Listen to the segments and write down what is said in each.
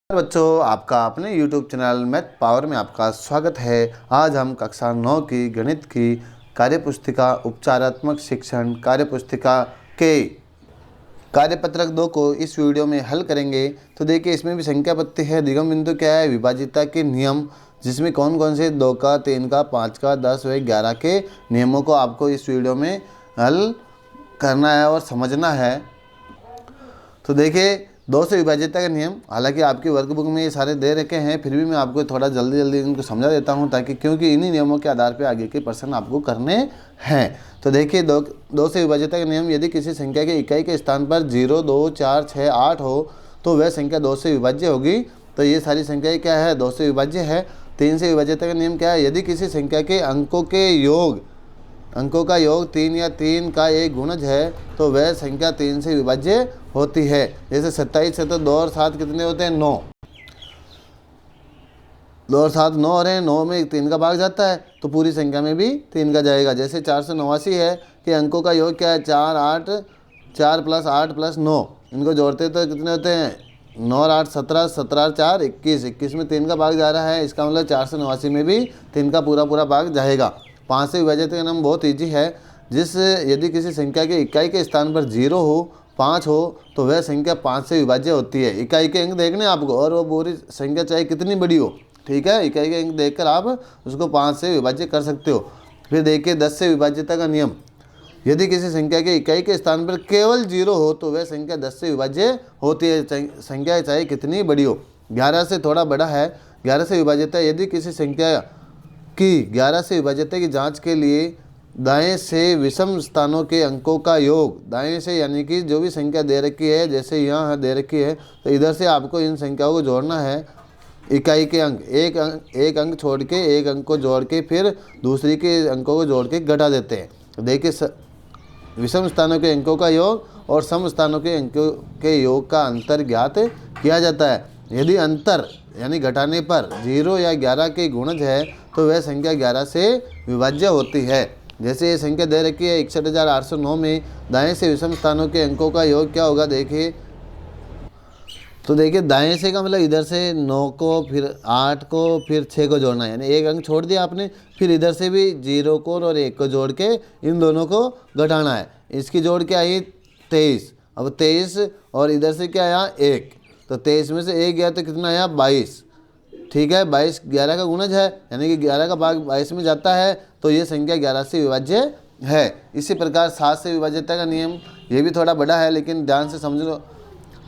बच्चों, आपका अपने YouTube चैनल मैथ पावर में आपका स्वागत है। आज हम कक्षा 9 की गणित की कार्यपुस्तिका उपचारात्मक शिक्षण कार्यपुस्तिका के कार्यपत्रक 2 को इस वीडियो में हल करेंगे। तो देखिए, इसमें भी संख्या पत्ती है, दिगम बिंदु क्या है, विभाज्यता के नियम, जिसमें कौन कौन से 2 का, 3 का, 5 का, 10 व 11 के नियमों को आपको इस वीडियो में हल करना है और समझना है। तो देखिए, 2 से विभाज्यता का नियम, हालांकि आपकी वर्कबुक में ये सारे दे रखे हैं, फिर भी मैं आपको थोड़ा जल्दी इनको समझा देता हूं, ताकि क्योंकि इन्हीं नियमों के आधार पे आगे के प्रश्न आपको करने हैं। तो देखिए, 2 से विभाज्यता का नियम, यदि किसी संख्या के इकाई के स्थान पर 0, 2, 4, 6, 8 हो तो वह संख्या 2 से विभाज्य होगी। तो ये सारी संख्याएँ क्या है, 2 से विभाज्य है। 3 से विभाज्यता का नियम क्या है, यदि किसी संख्या के अंकों का योग 3 या 3 का एक गुणज है तो वह संख्या 3 से विभाज्य होती है। जैसे 27 है तो 2 और 7 कितने होते हैं, 9। 2 और 7 9 हो रहे हैं, 9 में 3 का भाग जाता है तो पूरी संख्या में भी 3 का जाएगा। जैसे 489 है कि अंकों का योग क्या है, 4 प्लस 8 प्लस 9, इनको जोड़ते तो कितने होते हैं, 9 और 8 17, 17 और 4 21, 21 में 3 का भाग जा रहा है। इसका मतलब 489 में भी 3 का पूरा भाग जाएगा। 5 से विभाज्यता का नाम बहुत ईजी है, यदि किसी संख्या के इकाई के स्थान पर 0 हो, 5 हो तो वह संख्या 5 से विभाज्य होती है। इकाई के अंक देखने आपको, और वो पूरी संख्या चाहे कितनी बड़ी हो, ठीक है, इकाई के अंक देखकर आप उसको 5 से विभाज्य कर सकते हो। फिर देखिए, 10 से विभाज्यता का नियम, यदि किसी संख्या के इकाई के स्थान पर केवल 0 हो तो वह संख्या 10 से विभाज्य होती है, संख्या चाहे कितनी बड़ी हो। 11 से थोड़ा बड़ा है। 11 से विभाज्यता, यदि किसी संख्या की 11 से विभाज्यता की जांच के लिए दाएं से विषम स्थानों के अंकों का योग, दाएं से यानी कि जो भी संख्या दे रखी है, जैसे यहाँ दे रखी है तो इधर से आपको इन संख्याओं को जोड़ना है। इकाई के अंक, एक अंक छोड़ के एक अंक को जोड़ के फिर दूसरी के अंकों को जोड़ के घटा देते हैं। देखिए, विषम स्थानों के अंकों का योग और सम स्थानों के अंकों के योग का अंतर ज्ञात किया जाता है। यदि अंतर यानी घटाने पर 0 या 11 के गुणज है तो वह संख्या 11 से विभाज्य होती है। जैसे ये संख्या दे रखी है 61,809 में दाएं से विषम स्थानों के अंकों का योग क्या होगा, देखिए। तो देखिए, दाएं से का मतलब इधर से 9 को, फिर 8 को, फिर 6 को जोड़ना है, यानी एक अंक छोड़ दिया आपने, फिर इधर से भी 0 को और 1 को जोड़ के इन दोनों को घटाना है। इसकी जोड़ के आई 23। अब 23 और इधर से क्या आया 1, तो 23 में से 1 गया तो कितना आया 22, ठीक है। 22 11 का गुणज है, यानी कि 11 का भाग 22 में जाता है तो ये संख्या 11 से विभाज्य है। इसी प्रकार 7 से विभाज्यता का नियम, ये भी थोड़ा बड़ा है लेकिन ध्यान से समझ लो।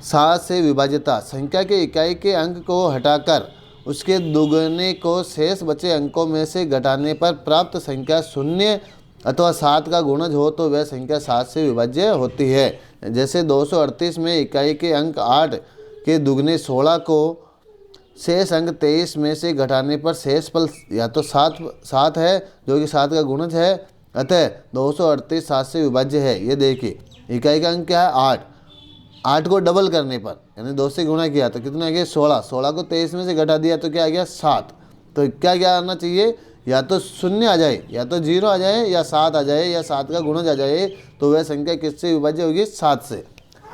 7 से विभाज्यता, संख्या के इकाई के अंक को हटाकर उसके दुगने को शेष बचे अंकों में से घटाने पर प्राप्त संख्या 0 अथवा 7 का गुणज हो तो वह संख्या 7 से विभाज्य होती है। जैसे 238 में इकाई के अंक 8 के दुगने 16 को शेष अंक 23 में से घटाने पर शेष फल या तो 7 है, जो कि 7 का गुणज है, अतः 238 7 से विभाज्य है। ये देखिए, इकाई का अंक क्या है 8 को डबल करने पर यानी 2 से गुणा किया तो कितना आ गया 16 को 23 में से घटा दिया तो क्या आ गया 7। तो क्या आना चाहिए, या तो 0 आ जाए, या तो 0 आ जाए, या 7 आ जाए, या 7 का गुणज आ जाए, तो वह संख्या किससे विभाज्य होगी, 7 से।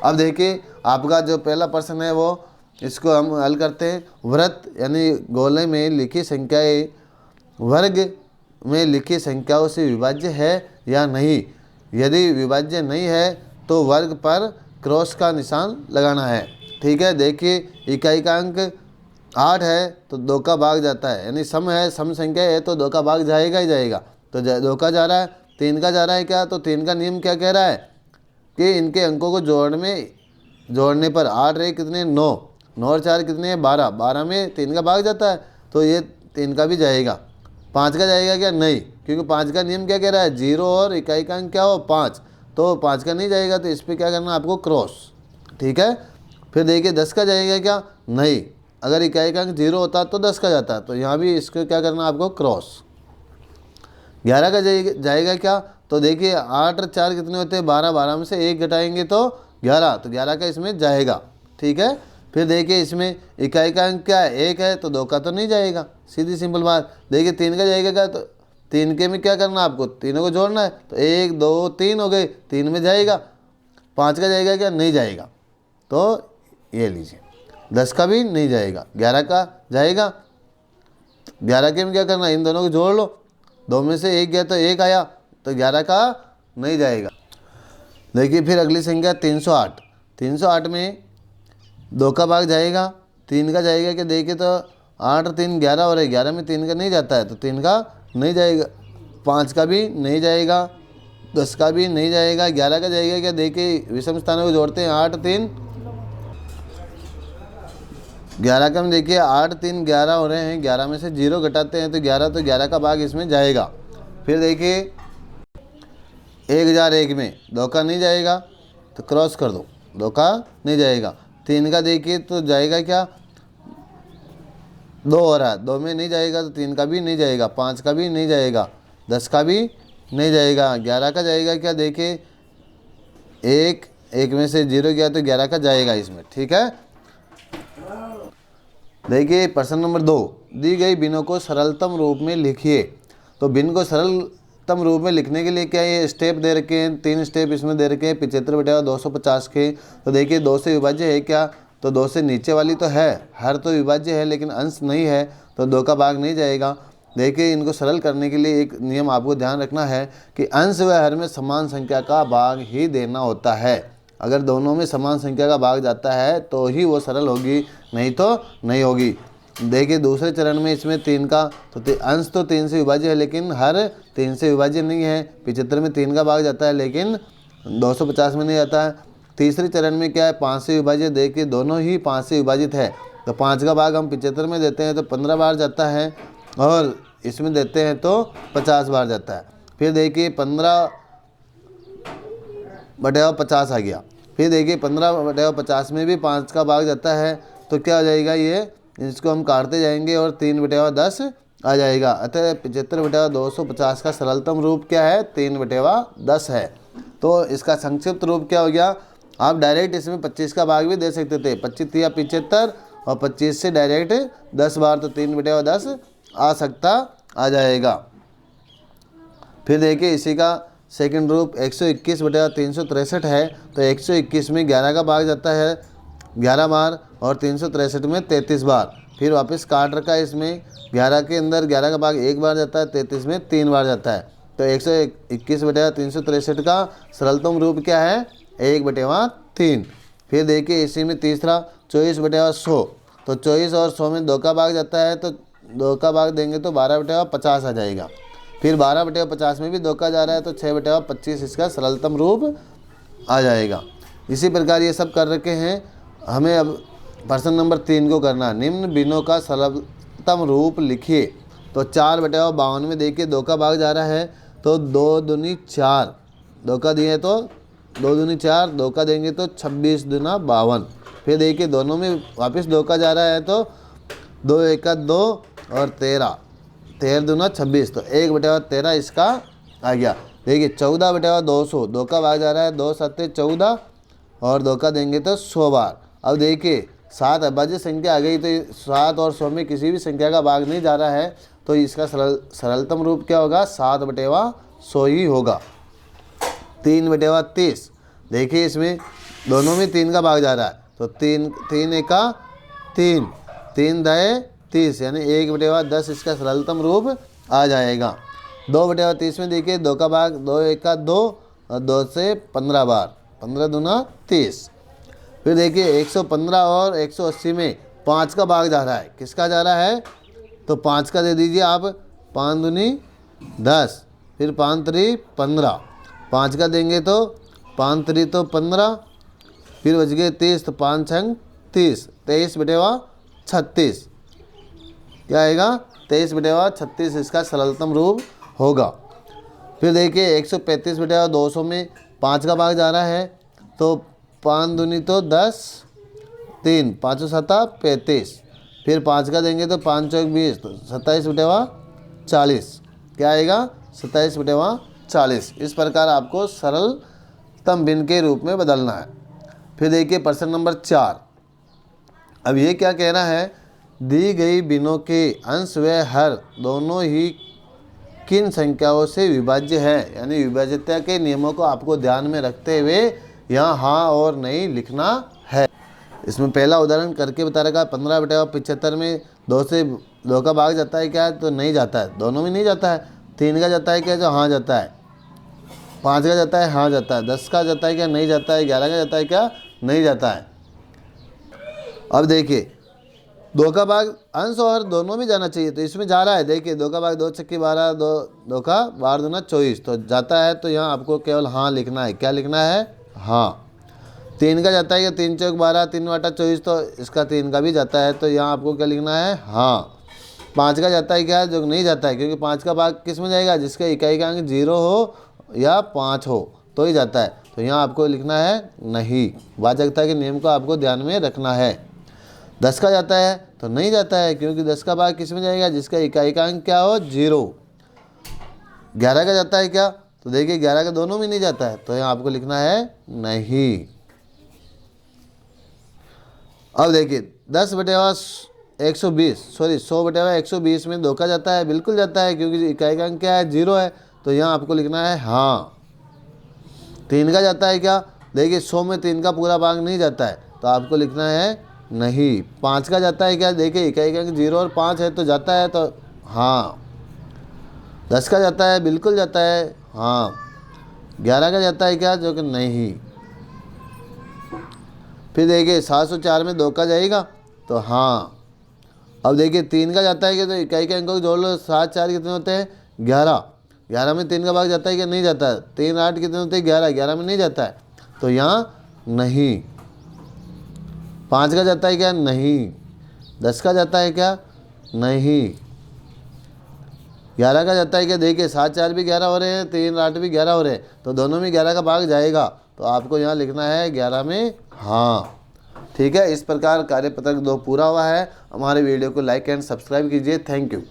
अब देखिए, आपका जो पहला प्रश्न है वो, इसको हम हल करते हैं। वृत्त यानी गोले में लिखी संख्याएं वर्ग में लिखी संख्याओं से विभाज्य है या नहीं। यदि विभाज्य नहीं है तो वर्ग पर क्रॉस का निशान लगाना है, ठीक है। देखिए, इकाई का अंक 8 है तो 2 का भाग जाता है, यानी सम है, सम संख्या है तो 2 का भाग जाएगा ही जाएगा। तो 2 का जा रहा है, 3 का जा रहा है क्या, तो 3 का नियम क्या कह रहा है कि इनके अंकों को जोड़ने पर 8 रहे कितने 9 और 4 कितने हैं 12, 12 में 3 का भाग जाता है तो ये 3 का भी जाएगा। 5 का जाएगा क्या, नहीं, क्योंकि 5 का नियम क्या कह रहा है, 0 और इकाई का अंक क्या हो 5, तो 5 का नहीं जाएगा, तो इस पर क्या करना आपको क्रॉस, ठीक है। फिर देखिए, 10 का जाएगा क्या, नहीं, अगर इकाई का अंक 0 होता तो 10 का जाता, तो यहाँ भी इसको क्या करना आपको क्रॉस। 11 का जाएगा क्या, तो देखिए 8 और 4 कितने होते हैं 12, 12 में से 1 घटाएंगे तो 11, तो 11 का इसमें जाएगा, ठीक है। फिर देखिए, इसमें इकाई का अंक क्या है 1 है तो 2 का तो नहीं जाएगा, सीधी सिंपल बात। देखिए, 3 का जाएगा क्या, तो 3 के में क्या करना आपको, तीनों को जोड़ना है, तो 1 2 3 हो गए, 3 में जाएगा। 5 का जाएगा क्या, नहीं जाएगा, तो ये लीजिए। 10 का भी नहीं जाएगा, 11 का जाएगा। 11 के में क्या करना, इन दोनों को जोड़ लो, 2 में से 1 गया तो 1 आया, तो 11 का नहीं जाएगा। देखिए फिर अगली संख्या 308। 308 में 2 का भाग जाएगा, 3 का जाएगा कि देखिए तो 8 और 3 11 हो रहे, 11 में 3 का नहीं जाता है तो 3 का नहीं जाएगा, 5 का भी नहीं जाएगा, 10 का भी नहीं जाएगा, 11 का जाएगा क्या, देखिए विषम स्थानों को जोड़ते हैं, 8 3 11 का हम देखिए 8 3 11 हो रहे हैं, 11 में से 0 घटाते हैं तो 11 का भाग इसमें जाएगा। फिर देखिए 1001 में 2 का नहीं जाएगा तो क्रॉस कर दो, 2 का नहीं जाएगा। 3 का देखिए तो जाएगा क्या, 2 हो रहा है, 2 में नहीं जाएगा तो 3 का भी नहीं जाएगा, 5 का भी नहीं जाएगा, 10 का भी नहीं जाएगा, 11 का जाएगा क्या, देखिए 1 में से 0 गया तो 11 का जाएगा इसमें। ठीक है, देखिए प्रश्न नंबर 2, दी गई भिन्नों को सरलतम रूप में लिखिए। तो भिन्न को सरलतम रूप में लिखने के लिए क्या ये स्टेप दे रखे हैं, 3 स्टेप इसमें दे रखे हैं 75/250 के। तो देखिए 2 से विभाज्य है क्या, तो 2 से नीचे वाली तो है, हर तो विभाज्य है लेकिन अंश नहीं है, तो 2 का भाग नहीं जाएगा। देखिए इनको सरल करने के लिए एक नियम आपको ध्यान रखना है कि अंश व हर में समान संख्या का भाग ही देना होता है। अगर दोनों में समान संख्या का भाग जाता है तो ही वो सरल होगी, नहीं तो नहीं होगी। देखिए दूसरे चरण में इसमें 3 का तो अंश तो 3 से विभाज्य है लेकिन हर 3 से विभाज्य नहीं है। 75 में 3 का भाग जाता है लेकिन 250 में नहीं जाता है। तीसरे चरण में क्या है, 5 से विभाजित, देखिए दोनों ही 5 से विभाजित है तो 5 का भाग हम 75 में देते हैं तो 15 बार जाता है और इसमें देते हैं तो 50 बार जाता है। फिर देखिए 15/50 आ गया। फिर देखिए 15/50 में भी 5 का भाग जाता है तो क्या हो जाएगा, ये इसको हम काटते जाएंगे और 3/10 आ जाएगा। अतः 75/250 का सरलतम रूप क्या है, 3/10 है। तो इसका संक्षिप्त रूप क्या हो गया, आप डायरेक्ट इसमें 25 का भाग भी दे सकते थे, 25 या 75 और 25 से डायरेक्ट 10 बार तो 3/10 आ जाएगा। फिर देखिए इसी का सेकंड रूप 121/363 है। तो 121 में 11 का भाग जाता है 11 बार और 363 में 33 बार। फिर वापस काट रखा है इसमें, 11 के अंदर 11 का भाग 1 बार जाता है, 33 में 3 बार जाता है। तो 121/363 का सरलतम रूप क्या है, 1/3। फिर देखिए इसी में तीसरा 24/100। तो 24 और 100 में 2 का भाग जाता है तो 2 का भाग देंगे तो 12/50 आ जाएगा। फिर 12/50 में भी 2 का जा रहा है तो 6/25 इसका सरलतम रूप आ जाएगा। इसी प्रकार ये सब कर रखे हैं। हमें अब प्रश्न नंबर 3 को करना है, निम्न भिन्नों का सरलतम रूप लिखिए। तो 4/52 में देखिए 2 का भाग जा रहा है तो 2 दूनी 4, 2 का दिए तो 2 दूनी 4, 2 का देंगे तो 26 दूना 52। फिर देखिए दोनों में वापस 2 का जा रहा है तो 2 1 2 और 13 दूना 26, तो 1/13 इसका आ गया। देखिए 14/200, 2 का भाग जा रहा है, 2 7 14 और 2 का देंगे तो 100 बार। अब देखिए 7 अभाज्य संख्या आ गई तो 7 और 100 में किसी भी संख्या का भाग नहीं जा रहा है तो इसका सरलतम रूप क्या होगा, 7/100 ही होगा। 3/30, देखिए इसमें दोनों में 3 का भाग जा रहा है तो 3 1 3, 3 दाए 30 यानी 1/10 इसका सरलतम रूप आ जाएगा। 2/30 में देखिए 2 का भाग 2 1 2 और 2 से 15 बार, 15 दूना 30। फिर देखिए 115 और 180 में 5 का भाग जा रहा है, किसका जा रहा है, तो 5 का दे दीजिए आप, 5 दूनी 10, फिर 5 3 15, 5 का देंगे तो 5 3 तो 15, फिर बच गए 30 तो 5 6 30, 23/36 क्या आएगा, 23/36 इसका सरलतम रूप होगा। फिर देखिए 135/200 में 5 का भाग जा रहा है तो 5 दूनी तो 10, 3 5 7 35, फिर 5 का देंगे तो 5 चौक 20 तो 27/40 क्या आएगा, 27/40। इस प्रकार आपको सरलतम भिन्न के रूप में बदलना है। फिर देखिए प्रश्न नंबर 4। अब ये क्या कह रहा है, दी गई भिन्नों के अंश व हर दोनों ही किन संख्याओं से विभाज्य है, यानी विभाज्यता के नियमों को आपको ध्यान में रखते हुए यहाँ हाँ और नहीं लिखना है। इसमें पहला उदाहरण करके बता रखा है 15/75 में 2 से 2 का भाग जाता है क्या, तो नहीं जाता है, दोनों में नहीं जाता है। 3 का जाता है क्या, जो हाँ जाता है। 5 का जाता है, हाँ जाता है। 10 का जाता है क्या, नहीं जाता है। 11 का जाता है क्या, नहीं जाता है। अब देखिए 2 का भाग अंश और दोनों में जाना चाहिए, तो इसमें जा रहा है। देखिए 2 का भाग 2 छक्के 12, 2 का 12 दूना 24, तो जाता है। तो यहाँ आपको केवल हाँ लिखना है। क्या लिखना है, हाँ। 3 का जाता है कि 3 चौक 12, 3/24, तो इसका 3 का भी जाता है, तो यहाँ आपको क्या लिखना है, हाँ। 5 का जाता है क्या, जो नहीं जाता है, क्योंकि 5 का भाग किस में जाएगा, जिसका इकाई का अंक 0 हो या 5 हो तो ही जाता है। तो यहाँ आपको लिखना है नहीं। वाचकता के नियम को आपको ध्यान में रखना है। 10 का जाता है तो नहीं जाता है, क्योंकि 10 का भाग किस में जाएगा, जिसका इकाई का अंक क्या हो, 0। 11 का जाता है क्या, तो देखिए 11 का दोनों में नहीं जाता है, तो यहाँ आपको लिखना है नहीं। अब देखिए 100/120 में 2 का जाता है, बिल्कुल जाता है, क्योंकि इकाई का अंक क्या है, 0 है, तो यहाँ आपको लिखना है हाँ। 3 का जाता है क्या, देखिए 100 में 3 का पूरा भाग नहीं जाता है, तो आपको लिखना है नहीं। 5 का जाता है क्या, देखिए इकाई का अंक 0 और 5 है, तो जाता है, तो हाँ। 10 का जाता है, बिल्कुल जाता है, हाँ। 11 का जाता है क्या, जो कि नहीं। फिर देखिए 704 में 2 का जाएगा, तो हाँ। अब देखिए 3 का जाता है कि, तो इकाई के अंकों को जोड़ लो। 7 4 कितने होते हैं, 11। 11 में 3 का भाग जाता है कि नहीं जाता है। 3 8 कितने होते हैं, 11। 11 में नहीं जाता है, तो यहाँ नहीं। 5 का जाता है क्या, नहीं। 10 का जाता है क्या, नहीं। 11 का जाता है क्या, देखिए 7 4 भी 11 हो रहे हैं, 3 8 भी 11 हो रहे हैं, तो दोनों में 11 का भाग जाएगा, तो आपको यहाँ लिखना है 11 में हाँ। ठीक है, इस प्रकार कार्यपत्रक 2 पूरा हुआ है। हमारे वीडियो को लाइक एंड सब्सक्राइब कीजिए। Thank you.